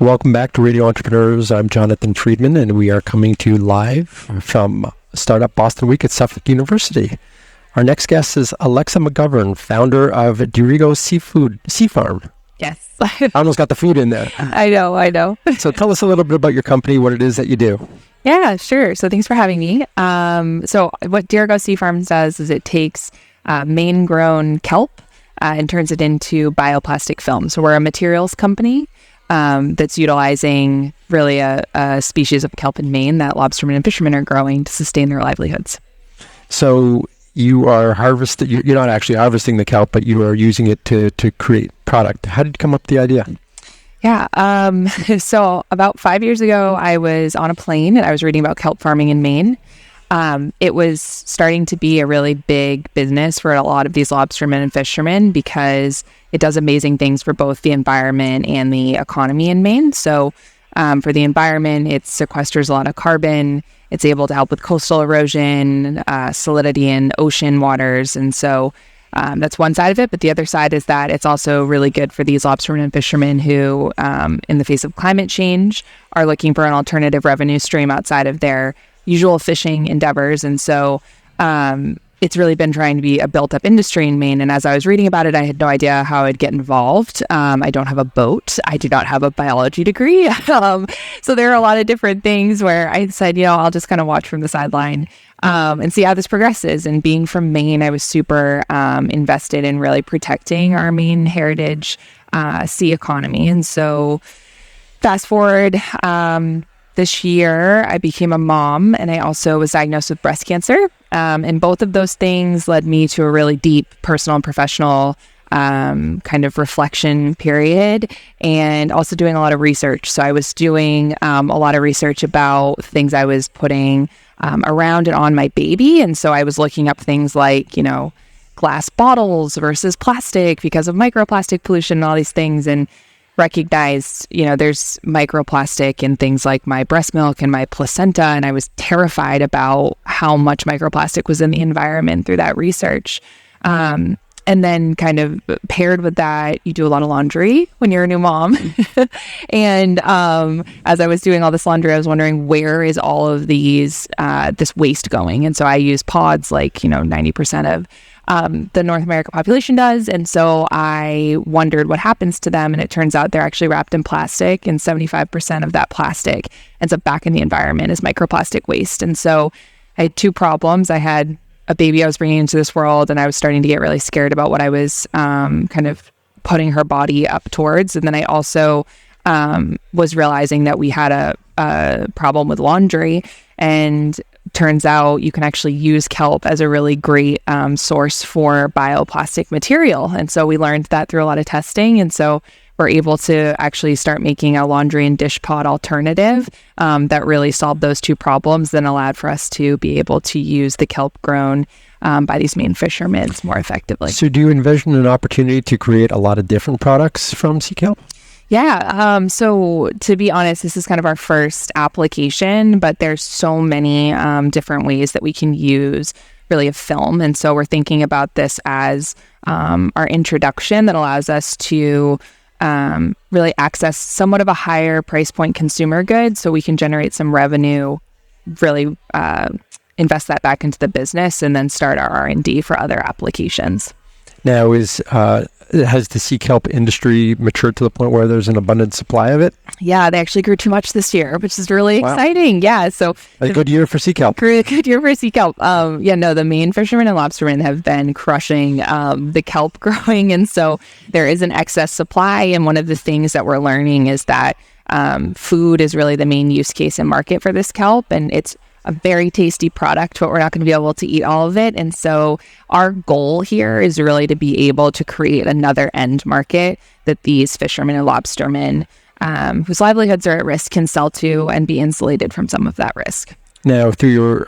Welcome back to Radio Entrepreneurs. I'm Jonathan Freedman, and we are coming to you live from Startup Boston Week at Suffolk University. Our next guest is Alexa McGovern, founder of Dirigo Sea Farm. Yes. I almost got the food in there. I know. So tell us a little bit about your company, what it is that you do. Yeah, sure. So thanks for having me. So what Dirigo Sea Farm does is it takes Maine-grown kelp and turns it into bioplastic film. So we're a materials company that's utilizing really a species of kelp in Maine that lobstermen and fishermen are growing to sustain their livelihoods. So you are you're not actually harvesting the kelp, but you are using it to create product. How did you come up with the idea? Yeah. So about 5 years ago, I was on a plane and I was reading about kelp farming in Maine. It was starting to be a really big business for a lot of these lobstermen and fishermen because it does amazing things for both the environment and the economy in Maine. So for the environment, it sequesters a lot of carbon. It's able to help with coastal erosion, salinity in ocean waters. And so that's one side of it. But the other side is that it's also really good for these lobstermen and fishermen who, in the face of climate change, are looking for an alternative revenue stream outside of their usual fishing endeavors. And so it's really been trying to be a built-up industry in Maine. And as I was reading about it, I had no idea how I'd get involved. I don't have a boat. I do not have a biology degree. So there are a lot of different things where I said, I'll just kind of watch from the sideline and see how this progresses. And being from Maine, I was super invested in really protecting our Maine heritage sea economy. And so fast forward, this year, I became a mom, and I also was diagnosed with breast cancer. And both of those things led me to a really deep personal and professional kind of reflection period, and also doing a lot of research. So I was doing a lot of research about things I was putting around and on my baby. And so I was looking up things like, glass bottles versus plastic because of microplastic pollution and all these things, and recognized, there's microplastic in things like my breast milk and my placenta. And I was terrified about how much microplastic was in the environment through that research. And then kind of paired with that, you do a lot of laundry when you're a new mom. And as I was doing all this laundry, I was wondering, where is all of this waste going? And so I use pods like, 90% of the North America population does. And so I wondered what happens to them. And it turns out they're actually wrapped in plastic, and 75% of that plastic ends up back in the environment as microplastic waste. And so I had two problems. I had a baby I was bringing into this world, and I was starting to get really scared about what I was kind of putting her body up towards. And then I also was realizing that we had a problem with laundry, and turns out you can actually use kelp as a really great source for bioplastic material. And so we learned that through a lot of testing. And so we're able to actually start making a laundry and dish pod alternative that really solved those two problems, then allowed for us to be able to use the kelp grown by these Maine fishermen more effectively. So do you envision an opportunity to create a lot of different products from sea kelp? Yeah. So to be honest, this is kind of our first application, but there's so many different ways that we can use really a film. And so we're thinking about this as our introduction that allows us to really access somewhat of a higher price point consumer good, so we can generate some revenue, really invest that back into the business, and then start our R&D for other applications. Now, has the sea kelp industry matured to the point where there's an abundant supply of it? Yeah, they actually grew too much this year, which is really exciting. Yeah, so a good year for sea kelp. Good year for sea kelp. The Maine fishermen and lobstermen have been crushing the kelp growing, and so there is an excess supply. And one of the things that we're learning is that food is really the main use case and market for this kelp, and it's a very tasty product, but we're not going to be able to eat all of it. And so our goal here is really to be able to create another end market that these fishermen and lobstermen whose livelihoods are at risk can sell to and be insulated from some of that risk. Now, through your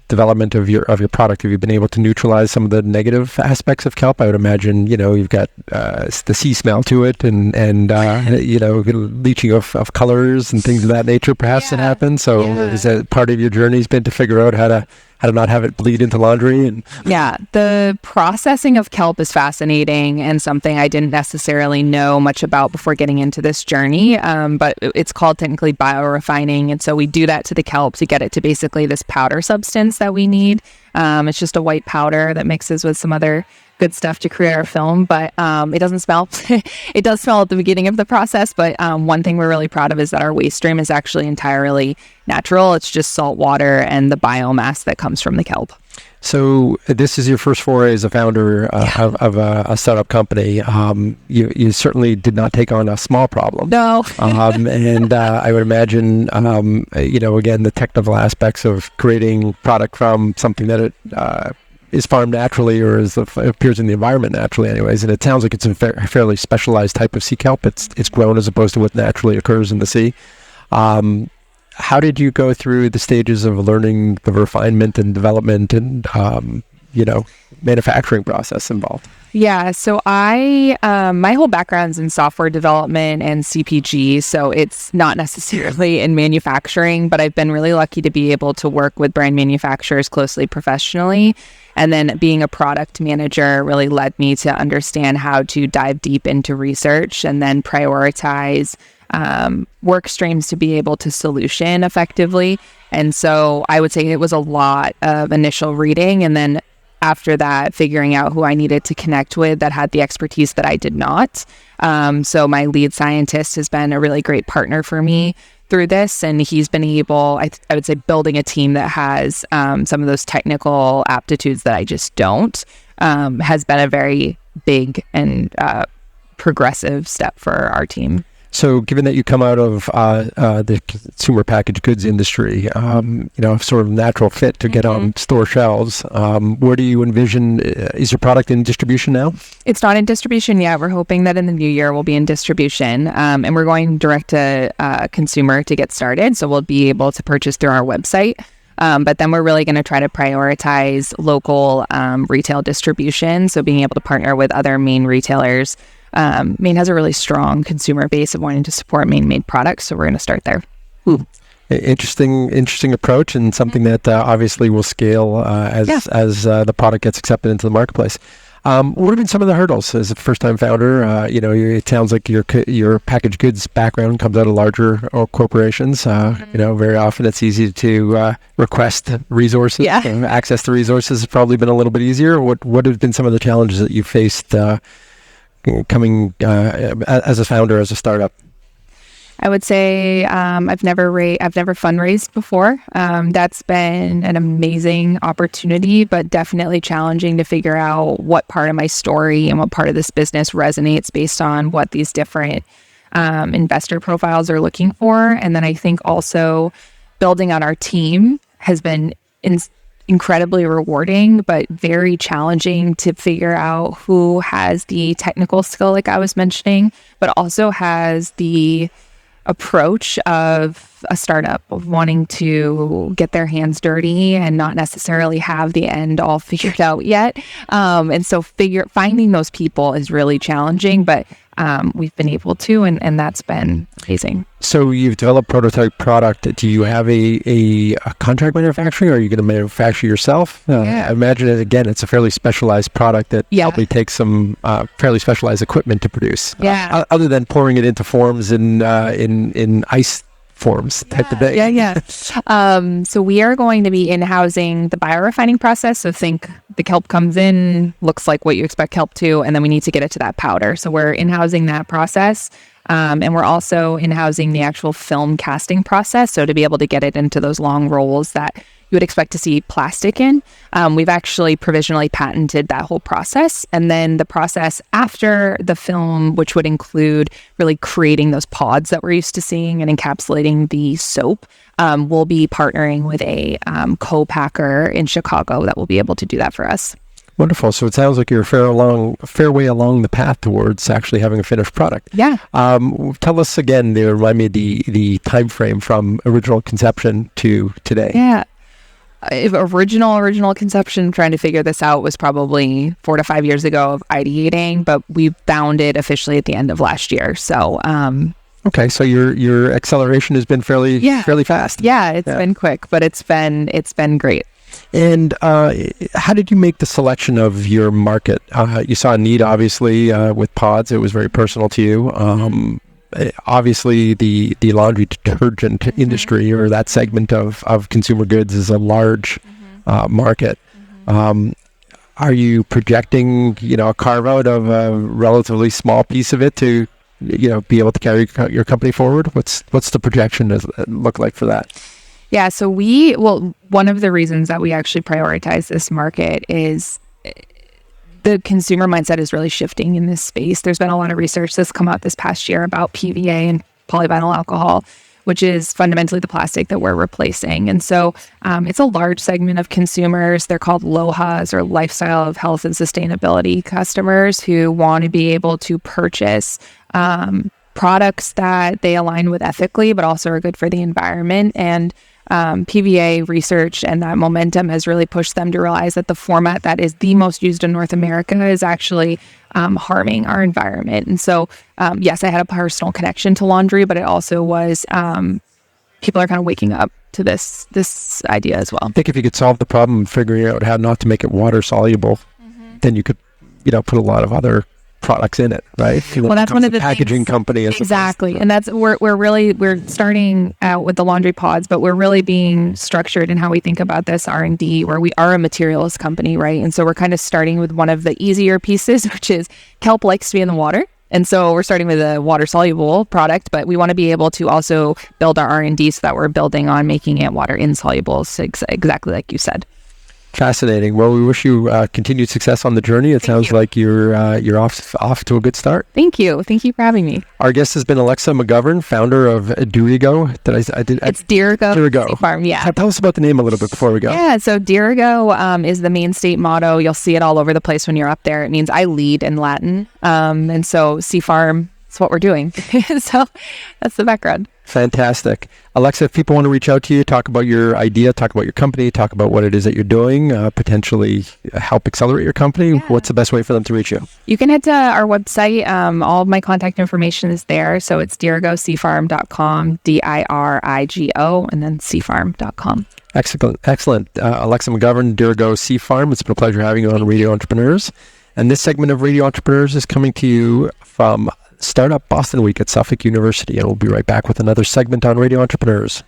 development of your product, have you been able to neutralize some of the negative aspects of kelp? I would imagine, you've got the sea smell to it, and leaching of colors and things of that nature, perhaps, that happen. So is that part of your journey has been to figure out how to not have it bleed into laundry? And yeah, the processing of kelp is fascinating and something I didn't necessarily know much about before getting into this journey. But it's called technically biorefining. And so we do that to the kelp to get it to basically this powder substance that we need. It's just a white powder that mixes with some other good stuff to create our film, but it doesn't smell. It does smell at the beginning of the process, but one thing we're really proud of is that our waste stream is actually entirely natural. It's just salt water and the biomass that comes from the kelp. So this is your first foray as a founder of a startup company. You certainly did not take on a small problem. No. And I would imagine, again, the technical aspects of creating product from something that it is farmed naturally, or appears in the environment naturally anyways. And it sounds like it's a fairly specialized type of sea kelp. It's grown as opposed to what naturally occurs in the sea. How did you go through the stages of learning the refinement and development and, manufacturing process involved? Yeah, so my whole background's in software development and CPG, so it's not necessarily in manufacturing, but I've been really lucky to be able to work with brand manufacturers closely professionally. And then being a product manager really led me to understand how to dive deep into research and then prioritize work streams to be able to solution effectively. And so I would say it was a lot of initial reading, and then after that, figuring out who I needed to connect with that had the expertise that I did not. So my lead scientist has been a really great partner for me through this, and he's been able, I would say, building a team that has some of those technical aptitudes that I just don't, has been a very big and progressive step for our team. So given that you come out of the consumer packaged goods industry, sort of natural fit to get on store shelves, where do you envision, is your product in distribution now? It's not in distribution yet. We're hoping that in the new year we'll be in distribution, and we're going direct to consumer to get started. So we'll be able to purchase through our website. But then we're really going to try to prioritize local retail distribution. So being able to partner with other Maine retailers. Maine has a really strong consumer base of wanting to support Maine-made products, so we're going to start there. Interesting approach, and something that obviously will scale as the product gets accepted into the marketplace. What have been some of the hurdles as a first-time founder? It sounds like your packaged goods background comes out of larger corporations. Very often it's easy to request resources. Yeah. Access to resources has probably been a little bit easier. What have been some of the challenges that you faced coming as a founder, as a startup? I would say I've never fundraised before. That's been an amazing opportunity, but definitely challenging to figure out what part of my story and what part of this business resonates based on what these different investor profiles are looking for. And then I think also building on our team has been incredibly rewarding, but very challenging to figure out who has the technical skill, like I was mentioning, but also has the approach of a startup, of wanting to get their hands dirty and not necessarily have the end all figured out yet. And so finding those people is really challenging, but we've been able to, and that's been amazing. So you've developed prototype product. Do you have a contract manufacturing, or are you going to manufacture yourself? I imagine it's a fairly specialized product that probably takes some fairly specialized equipment to produce. Other than pouring it into forms in ice forms type of thing. So we are going to be in-housing the biorefining process. So think the kelp comes in, looks like what you expect kelp to, and then we need to get it to that powder. So we're in-housing that process. And we're also in-housing the actual film casting process. So to be able to get it into those long rolls that you would expect to see plastic in. We've actually provisionally patented that whole process. And then the process after the film, which would include really creating those pods that we're used to seeing and encapsulating the soap, we'll be partnering with a co-packer in Chicago that will be able to do that for us. Wonderful. So it sounds like you're a fair way along the path towards actually having a finished product. Yeah. Tell us again, remind me the time frame from original conception to today. Yeah. Original conception, trying to figure this out, was probably 4 to 5 years ago of ideating, but we found it officially at the end of last year. So, okay, so your acceleration has been fairly fast. Yeah, it's been quick, but it's been great. And how did you make the selection of your market? You saw a need, obviously, with pods. It was very personal to you. Obviously, the laundry detergent industry, or that segment of consumer goods, is a large market. Are you projecting, a carve out of a relatively small piece of it to, be able to carry your company forward? What's the projection look like for that? Yeah, so one of the reasons that we actually prioritize this market is the consumer mindset is really shifting in this space. There's been a lot of research that's come out this past year about PVA and polyvinyl alcohol, which is fundamentally the plastic that we're replacing. And so it's a large segment of consumers. They're called LOHAs, or lifestyle of health and sustainability customers, who want to be able to purchase products that they align with ethically, but also are good for the environment. And PVA research and that momentum has really pushed them to realize that the format that is the most used in North America is actually harming our environment. And so, yes, I had a personal connection to laundry, but it also was people are kind of waking up to this idea as well. I think if you could solve the problem of figuring out how not to make it water soluble, then you could, put a lot of other products in it, right? Well, that's one of the packaging things, company. Exactly. And that's we're starting out with the laundry pods, but we're really being structured in how we think about this R&D, where we are a materials company, right? And so we're kind of starting with one of the easier pieces, which is kelp likes to be in the water. And so we're starting with a water soluble product, but we want to be able to also build our R&D so that we're building on making it water insoluble, so exactly like you said. Fascinating. Well, we wish you continued success on the journey. It sounds like you're off to a good start. Thank you. Thank you for having me. Our guest has been Alexa McGovern, founder of Dirigo. It's Dirigo Farm. Yeah. Tell us about the name a little bit before we go. Yeah. So Dirigo is the Maine state motto. You'll see it all over the place when you're up there. It means I lead in Latin. And so Sea Farm is what we're doing. So that's the background. Fantastic. Alexa, if people want to reach out to you, talk about your idea, talk about your company, talk about what it is that you're doing, potentially help accelerate your company, what's the best way for them to reach you? You can head to our website. All of my contact information is there. So it's dirigoseafarm.com, DIRIGO, and then seafarm.com. Excellent. Alexa McGovern, Dirigo Sea Farm. It's been a pleasure having you on Radio Entrepreneurs. And this segment of Radio Entrepreneurs is coming to you from Startup Boston Week at Suffolk University, and we'll be right back with another segment on Radio Entrepreneurs.